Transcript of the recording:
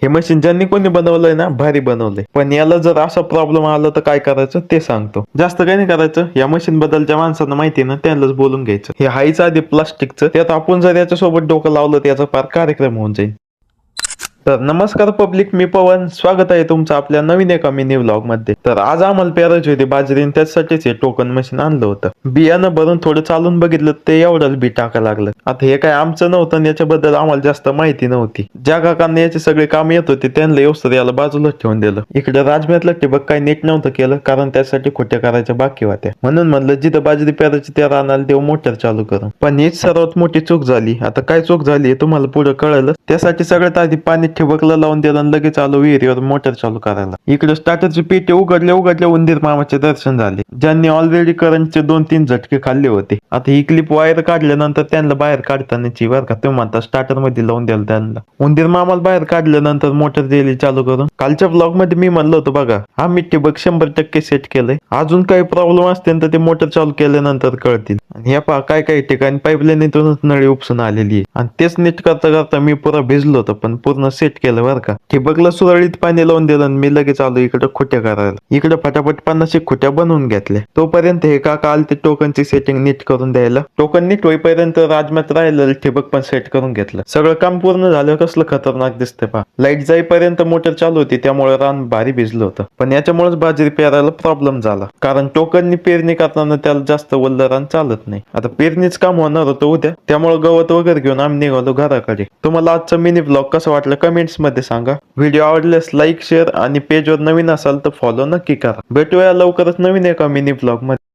हे मशीन ज्यांनी कोणी बनवलंय ना भारी बनवलंय, पण याला जर असा प्रॉब्लेम आला तर काय करायचं ते सांगतो. जास्त काही नाही करायचं, या मशीन बद्दल ज्या माणसांना माहिती ना त्यांनाच बोलून घ्यायचं. हे हाईच आधी प्लास्टिकचं, त्यात आपण जर याच्यासोबत डोकं लावलं तर याचा फार कार्यक्रम होऊन जाईल. तर नमस्कार पब्लिक, मी पवन, स्वागत आहे तुमचं आपल्या नवीन एका मिनी व्लॉग मध्ये. तर आज आम्हाला पेरायची होती बाजरी, त्याच्यासाठीच हे टोकन मशीन आणलं होतं. बियाणं भरून थोडं चालून बघितलं ते एवढंच बी टाका लागलं. आता हे काय आमचं नव्हतं आणि याच्याबद्दल आम्हाला जास्त माहिती नव्हती. ज्या काकांना याचे सगळे काम येत होते त्यांना व्यवस्थित याला बाजूला ठेवून दिलं. इकडे राजम्यातलं ठिबक काही नीट नव्हतं केलं, कारण त्यासाठी खोट्या करायच्या बाकी होत्या. म्हणून म्हणलं जिथं बाजरी पेरायची त्या रानाला देऊ मोटर चालू करून. पण हीच सर्वात मोठी चूक झाली. आता काय चूक झाली तुम्हाला पुढे कळलं. त्यासाठी सगळ्यात आधी पाणी ठिबकला लावून दिलं आणि लगेच आलो विहिरीवर मोटर चालू करायला. इकडे स्टार्टरची पेटी उघडल्या उंदीर मामाचे दर्शन झाले, ज्यांनी ऑलरेडी करंटचे 2-3 झटके खाल्ले होते. आता ही क्लिप वायर काढल्यानंतर त्यांना बाहेर काढतानाची बरं का, तुम्ही म्हणता स्टार्टर मध्ये लावून द्याल त्यांना. उंदीर मामाला बाहेर काढल्यानंतर मोटर दिली चालू करून. कालच्या ब्लॉग मध्ये मी म्हणलं होतं बघा, आम्ही ठिबक 100% सेट केलंय. अजून काही प्रॉब्लेम असतील तर ते मोटर चालू केल्यानंतर कळतील. आणि हे पहा काही ठिकाणी पाईपलाईनीतूनच नळी उपसून आलेली आहे. आणि तेच नीट करता करता मी पुरा भिजलो होतो, पण पूर्ण सेट केलं बरं का. ठिबकला सुरळीत पाणी लावून दिलं आणि मी लगेच आलो इकडे खोट्या करायला. इकडे फटाफट 50 खोट्या बनवून घेतल्या. तोपर्यंत हे काका आले ते टोकनची सेटिंग नीट करून द्यायला. टोकन नीट होईपर्यंत राजमात राहिलेलं ठिबक पण सेट करून घेतलं. सगळं काम पूर्ण झालं. कसलं खतरनाक दिसतंय पहा. लाईट जाईपर्यंत मोटर चालू होती, त्यामुळे रान भारी भिजलं होतं. पण याच्यामुळेच बाजरी पेरायला प्रॉब्लेम झाला, कारण टोकननी पेरणी करताना त्याला जास्त ओलं रान चालत नाही. आता पेरणीच काम होणार होतं उद्या, त्यामुळे गवत वगैरे घेऊन आम्ही निघालो घराकडे. तुम्हाला आजचा मिनी ब्लॉग कसा वाटला कमेंट्स मध्ये सांगा. व्हिडिओ आवडल्यास लाईक, शेअर आणि पेजवर नवीन असाल तर फॉलो नक्की करा. भेटूया लवकरच नवीन एका मिनी ब्लॉग मध्ये.